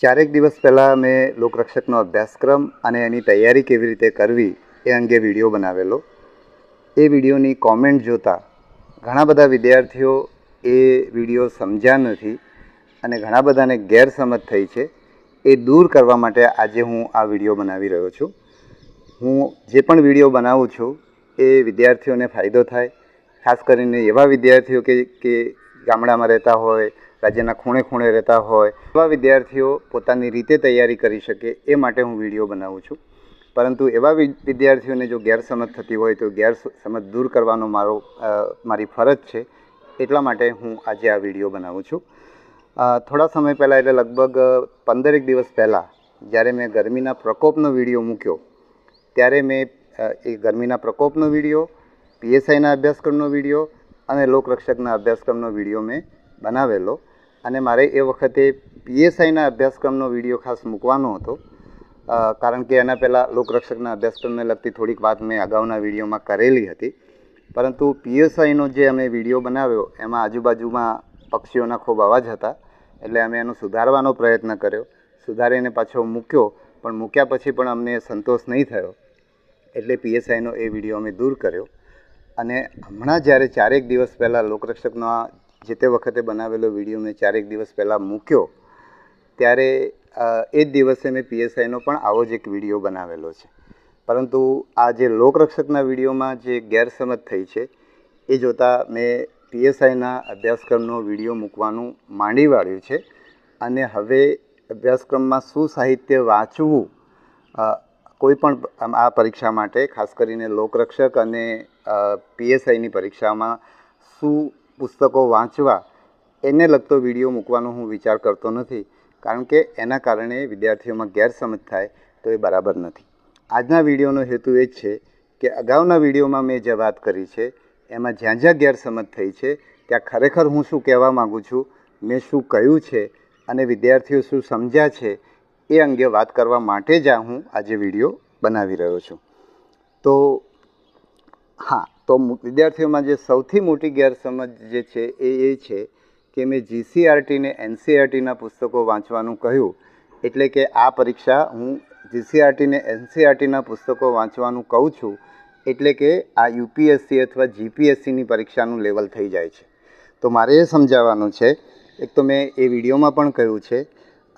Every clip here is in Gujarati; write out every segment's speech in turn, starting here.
ચારેક દિવસ પહેલાં મેં લોકરક્ષકનો અભ્યાસક્રમ અને એની તૈયારી કેવી રીતે કરવી એ અંગે વિડીયો બનાવેલો. એ વિડીયોની કોમેન્ટ જોતાં ઘણા બધા વિદ્યાર્થીઓ એ વિડીયો સમજ્યા નથી અને ઘણા બધાને ગેરસમજ થઈ છે. એ દૂર કરવા માટે આજે હું આ વિડીયો બનાવી રહ્યો છું. હું જે પણ વિડીયો બનાવું છું એ વિદ્યાર્થીઓને ફાયદો થાય, ખાસ કરીને એવા વિદ્યાર્થીઓ કે ગામડામાં રહેતા હોય, રાજ્યના ખૂણે ખૂણે રહેતા હોય, એવા વિદ્યાર્થીઓ પોતાની રીતે તૈયારી કરી શકે એ માટે હું વિડીયો બનાવું છું. પરંતુ એવા વિદ્યાર્થીઓને જો ગેરસમજ થતી હોય તો ગેરસમજ દૂર કરવાનો મારી ફરજ છે. એટલા માટે હું આજે આ વિડીયો બનાવું છું. થોડા સમય પહેલાં એટલે લગભગ 15 દિવસ પહેલાં જ્યારે મેં ગરમીના પ્રકોપનો વિડીયો મૂક્યો ત્યારે મેં એ ગરમીના પ્રકોપનો વિડીયો, પીએસઆઈના અભ્યાસક્રમનો વિડીયો અને લોકરક્ષકના અભ્યાસક્રમનો વિડીયો મેં બનાવેલો. અને મારે એ વખતે પીએસઆઈના અભ્યાસક્રમનો વિડીયો ખાસ મૂકવાનો હતો, કારણ કે એના પહેલાં લોકરક્ષકના અભ્યાસક્રમને લગતી થોડીક વાત મેં અગાઉના વિડીયોમાં કરેલી હતી. પરંતુ પીએસઆઈનો જે અમે વિડીયો બનાવ્યો એમાં આજુબાજુમાં પક્ષીઓના ખૂબ અવાજ હતા, એટલે અમે એનો સુધારવાનો પ્રયત્ન કર્યો. સુધારીને પાછો મૂક્યો, પણ મૂક્યા પછી પણ અમને સંતોષ નહીં થયો, એટલે પીએસઆઈનો એ વિડીયો અમે દૂર કર્યો. અને હમણાં જ્યારે ચારેક દિવસ પહેલાં લોકરક્ષકનો જે તે વખતે બનાવેલો વિડીયો મેં ચારેક દિવસ પહેલાં મૂક્યો ત્યારે એ જ દિવસે મેં પીએસઆઈનો પણ આવો જ એક વિડીયો બનાવેલો છે. પરંતુ આ જે લોકરક્ષકના વિડીયોમાં જે ગેરસમજ થઈ છે એ જોતાં મેં પીએસઆઈના અભ્યાસક્રમનો વિડીયો મૂકવાનું માંડી વાળ્યું છે. અને હવે અભ્યાસક્રમમાં શું સાહિત્ય વાંચવું, કોઈ પણ આ પરીક્ષા માટે, ખાસ કરીને લોકરક્ષક અને પીએસઆઈની પરીક્ષામાં શું પુસ્તકો વાંચવા એને લગતો વિડીયો મૂકવાનો હું વિચાર કરતો નથી, કારણ કે એના કારણે વિદ્યાર્થીઓમાં ગેરસમજ થાય તો એ બરાબર નથી. આજના વિડીયોનો હેતુ એ જ છે કે અગાઉના વિડીયોમાં મેં જે વાત કરી છે એમાં જ્યાં જ્યાં ગેરસમજ થઈ છે ત્યાં ખરેખર હું શું કહેવા માગું છું, મેં શું કહ્યું છે અને વિદ્યાર્થીઓ શું સમજ્યા છે એ અંગે વાત કરવા માટે જ હું આજે વિડીયો બનાવી રહ્યો છું. તો વિદ્યાર્થીઓમાં જે સૌથી મોટી ગેરસમજ જે છે એ છે કે મેં જીસીઆરટી ને એનસીઆરટીના પુસ્તકો વાંચવાનું કહ્યું, એટલે કે આ પરીક્ષા હું જીસીઆરટી ને એનસીઆરટીના પુસ્તકો વાંચવાનું કહું છું એટલે કે આ યુપીએસસી અથવા જીપીએસસીની પરીક્ષાનું લેવલ થઈ જાય છે. તો મારે એ સમજાવવાનું છે, એક તો મેં એ વિડીયોમાં પણ કહ્યું છે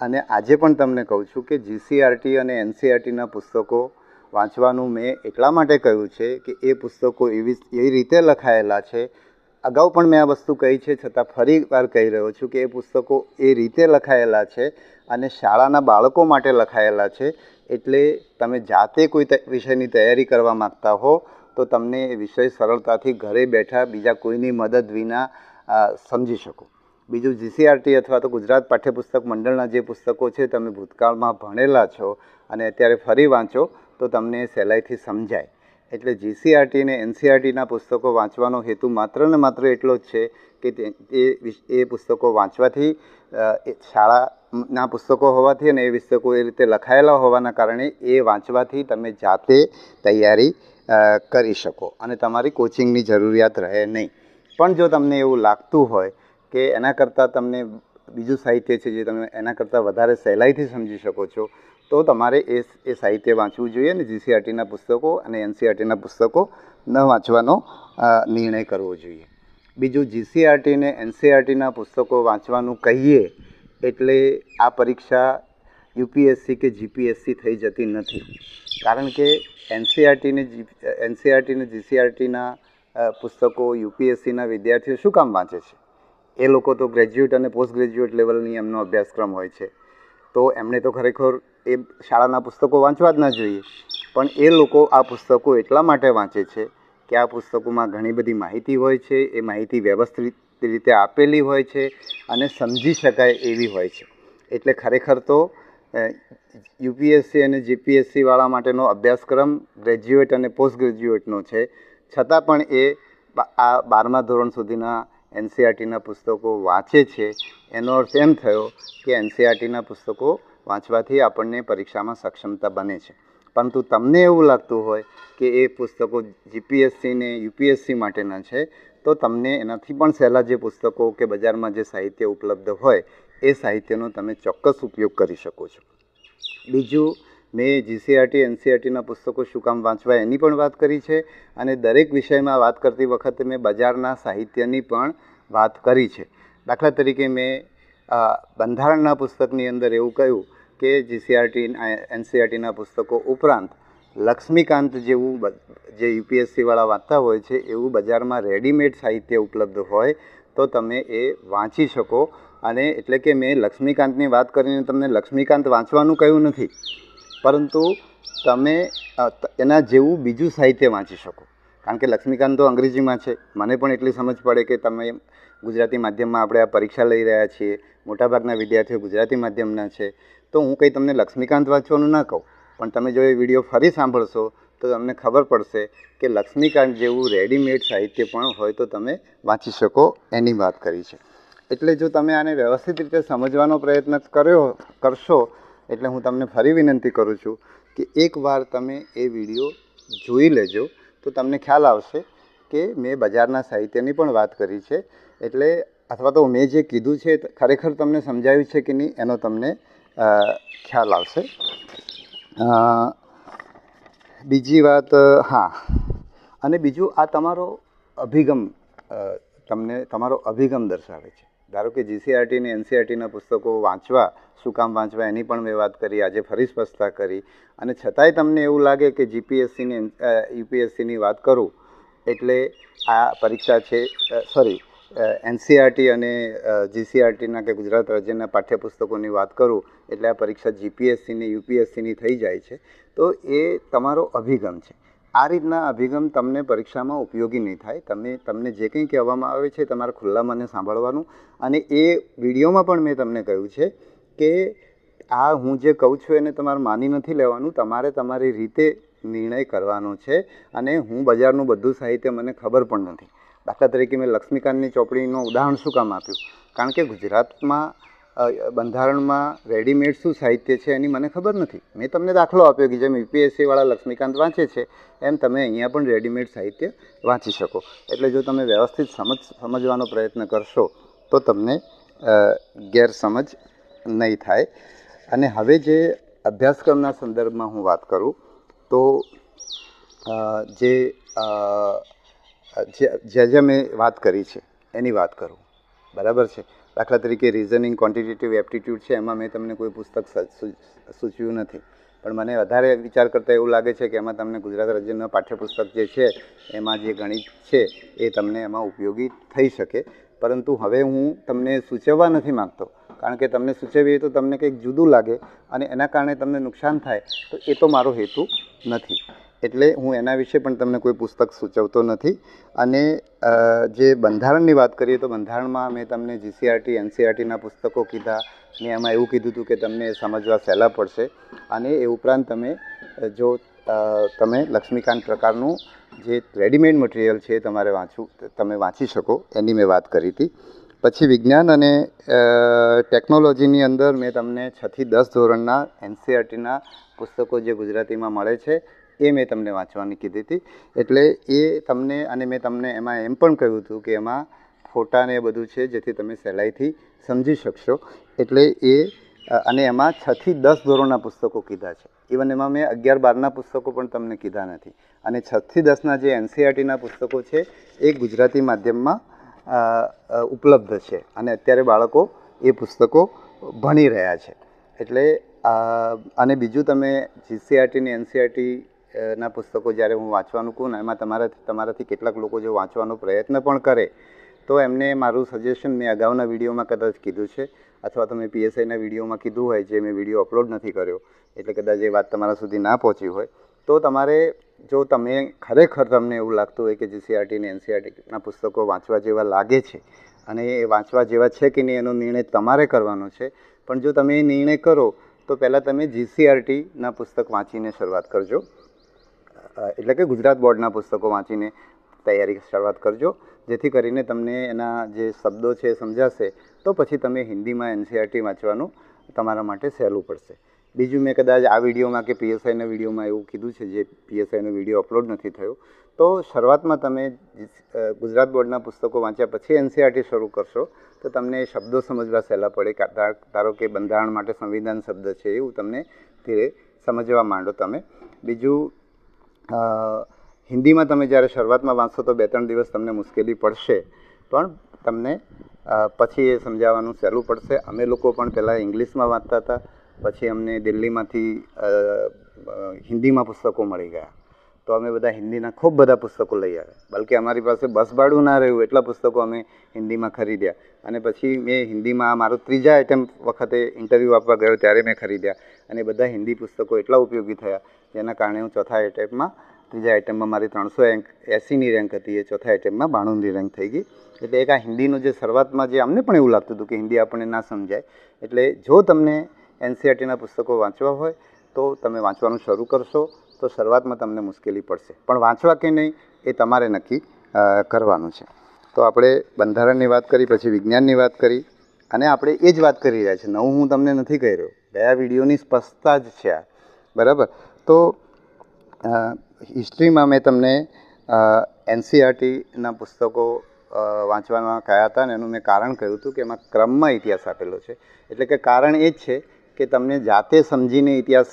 અને આજે પણ તમને કહું છું કે જીસીઆરટી અને એનસીઆરટીના પુસ્તકો વાંચવાનું મેં એટલા માટે કહ્યું છે કે એ પુસ્તકો એવી રીતે લખાયેલા છે. અગાઉ પણ મેં આ વસ્તુ કહી છે, છતાં ફરી વાર કહી રહ્યો છું કે એ પુસ્તકો એ રીતે લખાયેલા છે અને શાળાના બાળકો માટે લખાયેલા છે. એટલે તમે જાતે કોઈ વિષયની તૈયારી કરવા માગતા હો તો તમને એ વિષય સરળતાથી ઘરે બેઠા બીજા કોઈની મદદ વિના સમજી શકો. બીજું, જીસીઆરટી અથવા તો ગુજરાત પાઠ્યપુસ્તક મંડળના જે પુસ્તકો છે તમે ભૂતકાળમાં ભણેલા છો અને અત્યારે ફરી વાંચો તો તમને સહેલાઈથી સમજાય. એટલે જીસીઆરટી અને એનસીઆરટીના પુસ્તકો વાંચવાનો હેતુ માત્ર ને માત્ર એટલો જ છે કે એ પુસ્તકો વાંચવાથી, શાળાના પુસ્તકો હોવાથી અને એ પુસ્તકો એ રીતે લખાયેલા હોવાના કારણે એ વાંચવાથી તમે જાતે તૈયારી કરી શકો અને તમારી કોચિંગની જરૂરિયાત રહે નહીં. પણ જો તમને એવું લાગતું હોય કે એના કરતાં તમને બીજું સાહિત્ય છે જે તમે એના કરતાં વધારે સહેલાઈથી સમજી શકો છો તો તમારે એ સાહિત્ય વાંચવું જોઈએ અને જીસીઆરટીના પુસ્તકો અને એનસીઆરટીના પુસ્તકો ન વાંચવાનો નિર્ણય કરવો જોઈએ. બીજું, જીસીઆરટી અને એનસીઆરટીના પુસ્તકો વાંચવાનું કહીએ એટલે આ પરીક્ષા યુપીએસસી કે જીપીએસસી થઈ જતી નથી, કારણ કે એનસીઆરટી અને જીસીઆરટીના પુસ્તકો યુપીએસસીના વિદ્યાર્થીઓ શું કામ વાંચે છે? એ લોકો તો ગ્રેજ્યુએટ અને પોસ્ટ ગ્રેજ્યુએટ લેવલની એમનો અભ્યાસક્રમ હોય છે, તો એમણે તો ખરેખર એ શાળાના પુસ્તકો વાંચવા જ ન જોઈએ. પણ એ લોકો આ પુસ્તકો એટલા માટે વાંચે છે કે આ પુસ્તકોમાં ઘણી બધી માહિતી હોય છે, એ માહિતી વ્યવસ્થિત રીતે આપેલી હોય છે અને સમજી શકાય એવી હોય છે. એટલે ખરેખર તો યુપીએસસી અને જીપીએસસીવાળા માટેનો અભ્યાસક્રમ ગ્રેજ્યુએટ અને પોસ્ટ ગ્રેજ્યુએટનો છે, છતાં પણ એ આ 12મા ધોરણ સુધીના એનસીઆરટીના પુસ્તકો વાંચે છે. એનો અર્થ એમ થયો કે એનસીઆરટીના પુસ્તકો વાંચવાથી આપણને પરીક્ષામાં સક્ષમતા બને છે. પરંતુ તમને એવું લાગતું હોય કે એ પુસ્તકો જીપીએસસી ને યુપીએસસી માટેના છે તો તમને એનાથી પણ સહેલા જે પુસ્તકો કે બજારમાં જે સાહિત્ય ઉપલબ્ધ હોય એ સાહિત્યનો તમે ચોક્કસ ઉપયોગ કરી શકો છો. બીજું, મેં જીસીઆરટી એનસીઆરટીના પુસ્તકો શું કામ વાંચવા એની પણ વાત કરી છે, અને દરેક વિષયમાં વાત કરતી વખતે મેં બજારના સાહિત્યની પણ વાત કરી છે. દાખલા તરીકે મેં બંધારણના પુસ્તકની અંદર એવું કહ્યું કે જીસીઆરટી એનસીઆરટીના પુસ્તકો ઉપરાંત લક્ષ્મીકાંત જેવું જે યુપીએસસીવાળા વાંચતા હોય છે એવું બજારમાં રેડીમેડ સાહિત્ય ઉપલબ્ધ હોય તો તમે એ વાંચી શકો. અને એટલે કે મેં લક્ષ્મીકાંતની વાત કરીને તમને લક્ષ્મીકાંત વાંચવાનું કહ્યું નથી, પરંતુ તમે એના જેવું બીજું સાહિત્ય વાંચી શકો. કારણ કે લક્ષ્મીકાંત તો અંગ્રેજીમાં છે, મને પણ એટલી સમજ પડે કે તમે ગુજરાતી માધ્યમમાં આપણે આ પરીક્ષા લઈ રહ્યા છીએ, મોટાભાગના વિદ્યાર્થીઓ ગુજરાતી માધ્યમના છે, તો હું કંઈ તમને લક્ષ્મીકાંત વાંચવાનું ના કહું, પણ તમે જો એ વિડીયો ફરી સાંભળશો તો તમને ખબર પડશે કે લક્ષ્મીકાંત જેવું રેડીમેડ સાહિત્ય પણ હોય તો તમે વાંચી શકો, એની વાત કરી છે. એટલે જો તમે આને વ્યવસ્થિત રીતે સમજવાનો પ્રયત્ન કરશો એટલે હું તમને ફરી વિનંતી કરું છું કે એકવાર તમે એ વિડીયો જોઈ લેજો તો તમને ખ્યાલ આવશે કે મેં બજારના સાહિત્યની પણ વાત કરી છે. એટલે અથવા તો મેં જે કીધું છે ખરેખર તમને સમજાયું છે કે નહીં એનો તમને ખ્યાલ આવશે. બીજી વાત, હા, અને બીજું આ તમારો અભિગમ તમને તમારો અભિગમ દર્શાવે છે. ધારો કે જીસીઆરટી અને એનસીઆરટીના પુસ્તકો વાંચવા શું કામ વાંચવા એની પણ મેં વાત કરી, આજે ફરી સ્પષ્ટતા કરી, અને છતાંય તમને એવું લાગે કે જીપીએસસીની યુપીએસસીની વાત કરું એટલે આ પરીક્ષા છે, એનસીઆરટી અને જીસીઆરટીના કે ગુજરાત રાજ્યના પાઠ્યપુસ્તકોની વાત કરું એટલે આ પરીક્ષા જીપીએસસીની યુપીએસસીની થઈ જાય છે, તો એ તમારો અભિગમ છે. આ રીતના અભિગમ તમને પરીક્ષામાં ઉપયોગી નહીં થાય. તમને જે કંઈ કહેવામાં આવે છે તમારે ખુલ્લા મને સાંભળવાનું, અને એ વિડીયોમાં પણ મેં તમને કહ્યું છે કે આ હું જે કહું છું એને તમારે માની નથી લેવાનું, તમારે તમારી રીતે નિર્ણય કરવાનો છે. અને હું બજારનું બધું સાહિત્ય મને ખબર પણ નથી. દાખલા તરીકે મેં લક્ષ્મીકાંતની ચોપડીનું ઉદાહરણ શું કામ આપ્યું? કારણ કે ગુજરાતમાં બંધારણમાં રેડીમેડ શું સાહિત્ય છે એની મને ખબર નથી. મેં તમને દાખલો આપ્યો કે જેમ યુપીએસસીવાળા લક્ષ્મીકાંત વાંચે છે એમ તમે અહીંયા પણ રેડીમેડ સાહિત્ય વાંચી શકો. એટલે જો તમે વ્યવસ્થિત સમજવાનો પ્રયત્ન કરશો તો તમને ગેરસમજ નહીં થાય. અને હવે જે અભ્યાસક્રમના સંદર્ભમાં હું વાત કરું તો જે મેં વાત કરી છે એની વાત કરું, બરાબર છે. દાખલા તરીકે રિઝનિંગ, ક્વોન્ટિટેટિવ એપ્ટિટ્યૂડ છે, એમાં મેં તમને કોઈ પુસ્તક સૂચવ્યું નથી, પણ મને વધારે વિચાર કરતાં એવું લાગે છે કે એમાં તમને ગુજરાત રાજ્યના પાઠ્યપુસ્તક જે છે એમાં જે ગણિત છે એ તમને એમાં ઉપયોગી થઈ શકે. પરંતુ હવે હું તમને સૂચવવા નથી માગતો, કારણ કે તમને સૂચવીએ તો તમને કંઈક જુદું લાગે અને એના કારણે તમને નુકસાન થાય, તો એ તો મારો હેતુ નથી. એટલે હું એના વિશે પણ તમને કોઈ પુસ્તક સૂચવતો નથી. અને જે બંધારણની વાત કરીએ તો બંધારણમાં મેં તમને જીસીઆરટી એનસીઆરટીના પુસ્તકો કીધા. મેં એમાં એવું કીધું હતું કે તમને સમજવા સહેલા પડશે. અને એ ઉપરાંત તમે લક્ષ્મીકાંત પ્રકારનું જે રેડીમેડ મટીરિયલ છે તમારે તમે વાંચી શકો એની મેં વાત કરી હતી. પછી વિજ્ઞાન અને ટેકનોલોજીની અંદર મેં તમને 6 થી 10 ધોરણના એનસીઆરટીના પુસ્તકો જે ગુજરાતીમાં મળે છે એ મેં તમને વાંચવાની કીધી હતી. એટલે એ તમને, અને મેં તમને એમાં એમ પણ કહ્યું હતું કે એમાં ફોટા ને એ બધું છે જેથી તમે સહેલાઈથી સમજી શકશો. એટલે અને એમાં 6 થી 10 ધોરણના પુસ્તકો કીધા છે. ઇવન એમાં મેં 11-12ના પુસ્તકો પણ તમને કીધા નથી. અને 6 થી 10ના જે એનસીઆરટીના પુસ્તકો છે એ ગુજરાતી માધ્યમમાં ઉપલબ્ધ છે, અને અત્યારે બાળકો એ પુસ્તકો ભણી રહ્યા છે. એટલે અને બીજું, તમે જીસીઆરટી અને એનસીઆરટી ના પુસ્તકો જ્યારે હું વાંચવાનું કહું ને એમાં તમારાથી કેટલાક લોકો જો વાંચવાનો પ્રયત્ન પણ કરે તો એમને મારું સજેશન મેં અગાઉના વિડીયોમાં કદાચ કીધું છે, અથવા તો મેં પીએસઆઈના વિડીયોમાં કીધું હોય, જે મેં વિડીયો અપલોડ નથી કર્યો એટલે કદાચ એ વાત તમારા સુધી ના પહોંચી હોય, તો તમારે જો ખરેખર તમને એવું લાગતું હોય કે જીસીઆરટી અને એનસીઆરટીના પુસ્તકો વાંચવા જેવા લાગે છે અને એ વાંચવા જેવા છે કે નહીં એનો નિર્ણય તમારે કરવાનો છે. પણ જો તમે એ નિર્ણય કરો તો પહેલાં તમે જીસીઆરટીના પુસ્તક વાંચીને શરૂઆત કરજો, એટલે કે ગુજરાત બોર્ડના પુસ્તકો વાંચીને તૈયારી શરૂઆત કરજો, જેથી કરીને તમને એના જે શબ્દો છે એ સમજાશે. તો પછી તમે હિન્દીમાં એનસીઆરટી વાંચવાનું તમારા માટે સહેલું પડશે. બીજું, મેં કદાચ આ વિડીયોમાં કે પીએસઆઈના વિડીયોમાં એવું કીધું છે, જે પીએસઆઈનો વિડીયો અપલોડ નથી થયો, તો શરૂઆતમાં તમે ગુજરાત બોર્ડના પુસ્તકો વાંચ્યા પછી એનસીઆરટી શરૂ કરશો તો તમને એ શબ્દો સમજવા સહેલા પડે. ધારો કે બંધારણ માટે સંવિધાન શબ્દ છે, એવું તમને ધીરે સમજવા માંડો તમે. બીજું, હિન્દીમાં તમે જ્યારે શરૂઆતમાં વાંચશો તો 2-3 દિવસ તમને મુશ્કેલી પડશે, પણ તમને પછી એ સમજાવવાનું સહેલું પડશે. અમે લોકો પણ પહેલાં ઇંગ્લિશમાં વાંચતા હતા, પછી અમને દિલ્હીમાંથી હિન્દીમાં પુસ્તકો મળી ગયા, તો અમે બધા હિન્દીના ખૂબ બધા પુસ્તકો લઈ આવ્યા. બલકે અમારી પાસે બસ ભાડું ના રહ્યું એટલા પુસ્તકો અમે હિન્દીમાં ખરીદ્યા. અને પછી મેં હિન્દીમાં મારું 3જા એટેમ્પ વખતે ઇન્ટરવ્યૂ આપવા ગયો ત્યારે મેં ખરીદ્યા. અને બધા હિન્દી પુસ્તકો એટલા ઉપયોગી થયા, જેના કારણે હું 4થા એટેમ્પમાં 3જા એટેમ્પમાં મારી 380ની રેન્ક હતી, એ 4થા એટેમ્પમાં 92ની રેન્ક થઈ ગઈ. એટલે એક આ હિન્દીનું જે શરૂઆતમાં જે અમને પણ એવું લાગતું હતું કે હિન્દી આપણને ના સમજાય, એટલે જો તમને NCERTના પુસ્તકો વાંચવા હોય તો તમે વાંચવાનું શરૂ કરશો તો શરૂઆતમાં તમને મુશ્કેલી પડશે, પણ વાંચવા કે નહીં એ તમારે નક્કી કરવાનું છે. તો આપણે બંધારણની વાત કરી, પછી વિજ્ઞાનની વાત કરી, અને આપણે એ જ વાત કરી રહ્યા છીએ. નવું હું તમને નથી કહી રહ્યો, ગયા વિડીયોની સ્પષ્ટતા જ છે આ, બરાબર. તો હિસ્ટ્રીમાં મેં તમને NCERTના પુસ્તકો વાંચવાના કયા હતા, અને એનું મેં કારણ કહ્યું હતું કે એમાં ક્રમમાં ઇતિહાસ આપેલો છે. એટલે કે કારણ એ જ છે કે તમને જાતે સમજીને ઇતિહાસ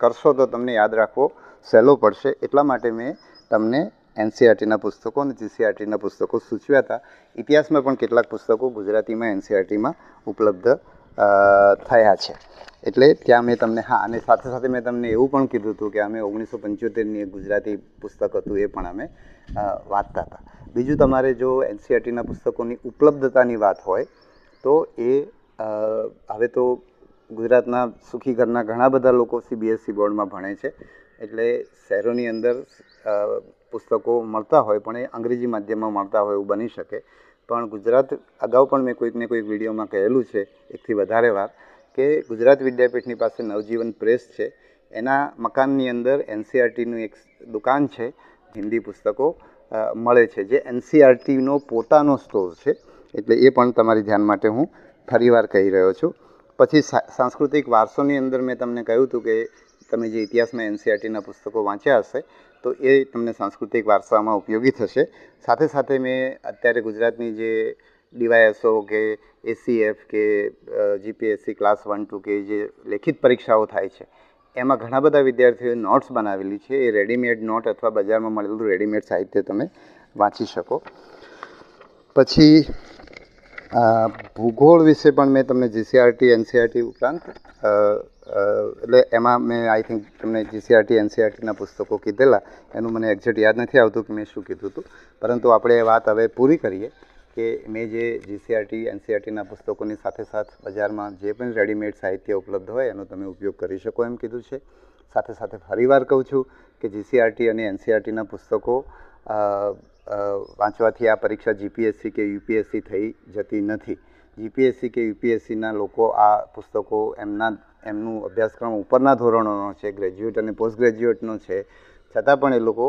કરશો તો તમને યાદ રાખવો સહેલો પડશે. એટલા માટે મેં તમને NCERTના પુસ્તકો અને GCERTના પુસ્તકો સૂચવ્યા હતા. ઇતિહાસમાં પણ કેટલાક પુસ્તકો ગુજરાતીમાં NCERTમાં ઉપલબ્ધ થયા છે. એટલે ત્યાં મેં તમને, હા, અને સાથે સાથે મેં તમને એવું પણ કીધું હતું કે અમે 1975ની એક ગુજરાતી પુસ્તક હતું એ પણ અમે વાંચતા હતા. બીજું, તમારે જો NCERTના પુસ્તકોની ઉપલબ્ધતાની વાત હોય તો એ હવે તો ગુજરાતના સુખી ઘરના ઘણા બધા લોકો CBSE બોર્ડમાં ભણે છે, એટલે શહેરોની અંદર પુસ્તકો મળતા હોય પણ એ અંગ્રેજી માધ્યમમાં મળતા હોય એવું બની શકે. પણ ગુજરાત, અગાઉ પણ મેં કોઈકને કોઈક વિડીયોમાં કહેલું છે એકથી વધારે વાર, કે ગુજરાત વિદ્યાપીઠની પાસે નવજીવન પ્રેસ છે, એના મકાનની અંદર NCERTનું એક દુકાન છે, હિન્દી પુસ્તકો મળે છે, જે NCERTનો પોતાનો સ્ટોર છે. એટલે એ પણ તમારી ધ્યાન માટે હું ફરીવાર કહી રહ્યો છું. પછી સાંસ્કૃતિક વારસોની અંદર મેં તમને કહ્યું હતું કે તમે જે ઇતિહાસમાં NCERTના પુસ્તકો વાંચ્યા હશે તો એ તમને સાંસ્કૃતિક વારસામાં ઉપયોગી થશે. સાથે સાથે મેં અત્યારે ગુજરાતની જે DYSO કે ACF કે GPSC ક્લાસ 1-2 કે જે લેખિત પરીક્ષાઓ થાય છે, એમાં ઘણા બધા વિદ્યાર્થીઓએ નોટ્સ બનાવેલી છે. એ રેડીમેડ નોટ અથવા બજારમાં મળેલું રેડીમેડ સાહિત્ય તમે વાંચી શકો. પછી ભૂગોળ વિશે પણ મેં તમને GCERT NCERT ઉપરાંત એટલે એમાં મેં આઈ થિંક તમને GCERT NCERTના પુસ્તકો કીધેલા, એનું મને એક્ઝેક્ટ યાદ નથી આવતું કે મેં શું કીધું હતું, પરંતુ આપણે એ વાત હવે પૂરી કરીએ કે મેં જે GCERT NCERTના પુસ્તકોની સાથે સાથે બજારમાં જે પણ રેડીમેડ સાહિત્ય ઉપલબ્ધ હોય એનો તમે ઉપયોગ કરી શકો એમ કીધું છે. સાથે સાથે ફરીવાર કહું છું કે GCERT અને NCERTના પુસ્તકો વાંચવાથી આ પરીક્ષા GPSC કે UPSC થઈ જતી નથી. GPSC કે UPSCના લોકો આ પુસ્તકો એમનું અભ્યાસક્રમ ઉપરના ધોરણોનો છે, ગ્રેજ્યુએટ અને પોસ્ટ ગ્રેજ્યુએટનો છે, છતાં પણ એ લોકો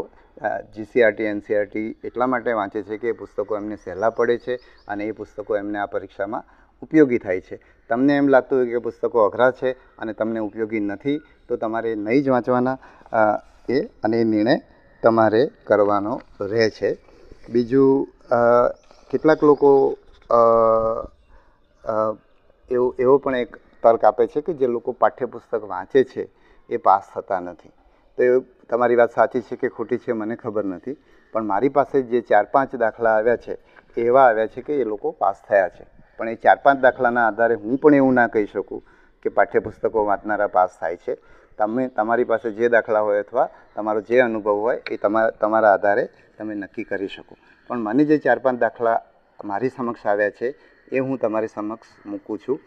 GCERT NCERT એટલા માટે વાંચે છે કે એ પુસ્તકો એમને સહેલા પડે છે અને એ પુસ્તકો એમને આ પરીક્ષામાં ઉપયોગી થાય છે. તમને એમ લાગતું હોય કે પુસ્તકો અઘરા છે અને તમને ઉપયોગી નથી તો તમારે નહીં જ વાંચવાના અને એ નિર્ણય તમારે કરવાનો રહે છે. બીજું, કેટલાક લોકો એવો પણ એક તર્ક આપે છે કે જે લોકો પાઠ્યપુસ્તક વાંચે છે એ પાસ થતા નથી. તો એ તમારી વાત સાચી છે કે ખોટી છે મને ખબર નથી, પણ મારી પાસે જે 4-5 દાખલા આવ્યા છે એ એવા આવ્યા છે કે એ લોકો પાસ થયા છે. પણ એ 4-5 દાખલાના આધારે હું પણ એવું ના કહી શકું કે પાઠ્યપુસ્તકો વાંચનારા પાસ થાય છે. તમારી પાસે જે દાખલા હોય અથવા તમારો જે અનુભવ હોય એ તમારા આધારે તમે નક્કી કરી શકો. પણ મને જે 4-5 દાખલા મારી સમક્ષ આવ્યા છે એ હું તમારી સમક્ષ મૂકું છું.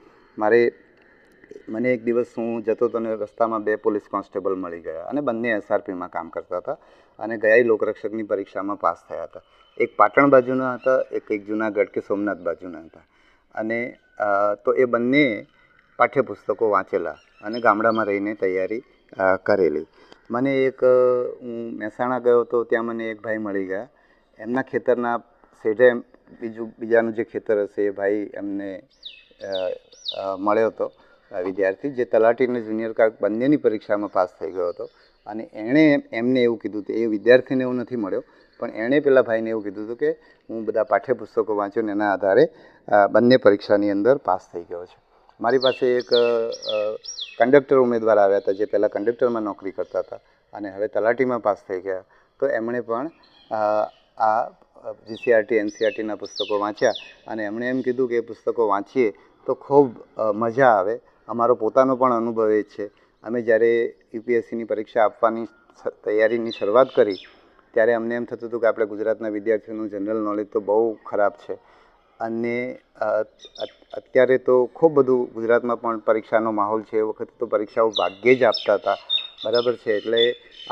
મને એક દિવસ હું જતો હતો અને રસ્તામાં 2 પોલીસ કોન્સ્ટેબલ મળી ગયા અને બંને SRPમાં કામ કરતા હતા અને ગયા લોકરક્ષકની પરીક્ષામાં પાસ થયા હતા. એક પાટણ બાજુના હતા, એક જુનાગઢ કે સોમનાથ બાજુના હતા. અને તો એ બંને પાઠ્યપુસ્તકો વાંચેલા અને ગામડામાં રહીને તૈયારી કરેલી. મને હું મહેસાણા ગયો હતો, ત્યાં મને એક ભાઈ મળી ગયા. એમના ખેતરના શેઢે બીજાનું જે ખેતર હશે એ ભાઈ એમને મળ્યો હતો, વિદ્યાર્થી જે તલાટી અને જુનિયર ક્લાર્ક બંનેની પરીક્ષામાં પાસ થઈ ગયો હતો. અને એમને એવું કીધું હતું, એ વિદ્યાર્થીને એવું નથી મળ્યો પણ એણે પેલા ભાઈને એવું કીધું હતું કે હું બધા પાઠ્યપુસ્તકો વાંચ્યું ને એના આધારે બંને પરીક્ષાની અંદર પાસ થઈ ગયો છે. મારી પાસે એક કંડક્ટર ઉમેદવાર આવ્યા હતા જે પહેલાં કંડક્ટરમાં નોકરી કરતા હતા અને હવે તલાટીમાં પાસ થઈ ગયા. તો એમણે પણ આ જીસીઆરટી એનસીઆરટીના પુસ્તકો વાંચ્યા અને એમણે એમ કીધું કે એ પુસ્તકો વાંચીએ તો ખૂબ મજા આવે. અમારો પોતાનો પણ અનુભવ એ છે. અમે જ્યારે યુપીએસસીની પરીક્ષા આપવાની તૈયારીની શરૂઆત કરી ત્યારે અમને એમ થતું હતું કે આપણે ગુજરાતના વિદ્યાર્થીઓનું જનરલ નોલેજ તો બહુ ખરાબ છે અને અત્યારે તો ખૂબ બધું ગુજરાતમાં પણ પરીક્ષાનો માહોલ છે. એ વખતે તો પરીક્ષાઓ ભાગ્યે જ આપતા હતા, બરાબર છે. એટલે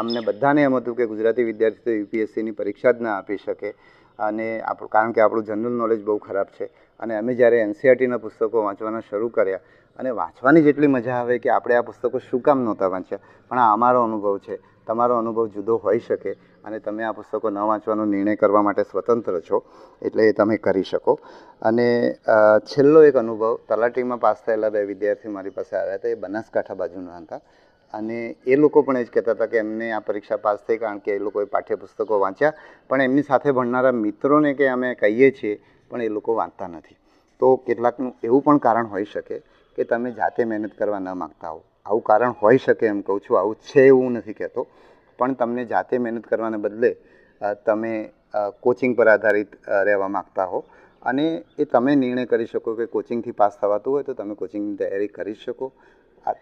અમને બધાને એમ હતું કે ગુજરાતી વિદ્યાર્થી તો યુપીએસસીની પરીક્ષા જ ના આપી શકે અને કારણ કે આપણું જનરલ નોલેજ બહુ ખરાબ છે. અને અમે જ્યારે એનસીઆરટીના પુસ્તકો વાંચવાના શરૂ કર્યા અને વાંચવાની જેટલી મજા આવે કે આપણે આ પુસ્તકો શું કામ નહોતા વાંચ્યા, પણ આ અમારો અનુભવ છે. તમારો અનુભવ જુદો હોઈ શકે અને તમે આ પુસ્તકો ન વાંચવાનો નિર્ણય કરવા માટે સ્વતંત્ર છો, એટલે એ તમે કરી શકો. અને છેલ્લો એક અનુભવ, તલાટીમાં પાસ થયેલા 2 વિદ્યાર્થીઓ મારી પાસે આવ્યા હતા. એ બનાસકાંઠા બાજુના હતા અને એ લોકો પણ એ જ કહેતા હતા કે એમને આ પરીક્ષા પાસ થઈ કારણ કે એ લોકોએ પાઠ્યપુસ્તકો વાંચ્યા, પણ એમની સાથે ભણનારા મિત્રોને કે અમે કહીએ છીએ પણ એ લોકો વાંચતા નથી. તો કેટલાકનું એવું પણ કારણ હોઈ શકે કે તમે જાતે મહેનત કરવા ન માગતા હો. આવું કારણ હોઈ શકે એમ કહું છું, આવું છે એવું નથી કહેતો, પણ તમને જાતે મહેનત કરવાને બદલે તમે કોચિંગ પર આધારિત રહેવા માગતા હો અને એ તમે નિર્ણય કરી શકો કે કોચિંગથી પાસ થવાતું હોય તો તમે કોચિંગની તૈયારી કરી શકો.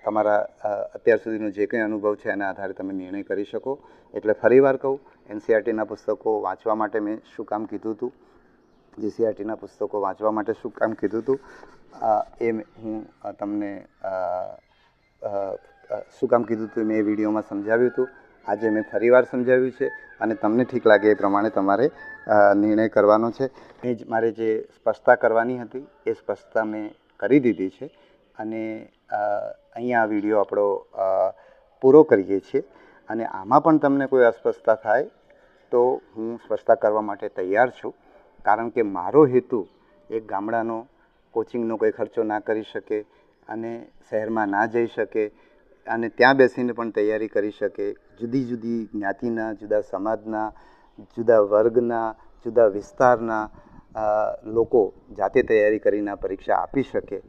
તમારા અત્યાર સુધીનો જે કંઈ અનુભવ છે એના આધારે તમે નિર્ણય કરી શકો. એટલે ફરીવાર કહું, એનસીઆરટીના પુસ્તકો વાંચવા માટે મેં શું કામ કીધું હતું, જીસીઆરટીના પુસ્તકો વાંચવા માટે શું કામ કીધું હતું, એ હું તમને શું કામ કીધું હતું મેં એ વિડીયોમાં સમજાવ્યું હતું. આજે મેં ફરીવાર સમજાવ્યું છે અને તમને ઠીક લાગે એ પ્રમાણે તમારે નિર્ણય કરવાનો છે. મારે જે સ્પષ્ટતા કરવાની હતી એ સ્પષ્ટતા મેં કરી દીધી છે અને અહીંયા આ વિડીયો આપણો પૂરો કરીએ છીએ. અને આમાં પણ તમને કોઈ અસ્પષ્ટતા થાય તો હું સ્પષ્ટતા કરવા માટે તૈયાર છું, કારણ કે મારો હેતુ એક ગામડાનો કોચિંગનો કોઈ ખર્ચો ના કરી શકે અને શહેરમાં ના જઈ શકે અને ત્યાં બેસીને પણ તૈયારી કરી શકે, જુદી જુદી જ્ઞાતિના, જુદા સમાજના, જુદા વર્ગના, જુદા વિસ્તારના લોકો જાતે તૈયારી કરીને આ પરીક્ષા આપી શકે,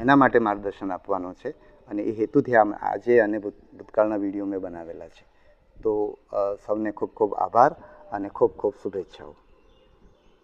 એના માટે માર્ગદર્શન આપવાનો છે. અને એ હેતુથી આજે અને ભૂતકાળના વિડીયો મેં બનાવેલા છે. તો સૌને ખૂબ ખૂબ આભાર અને ખૂબ ખૂબ શુભેચ્છાઓ.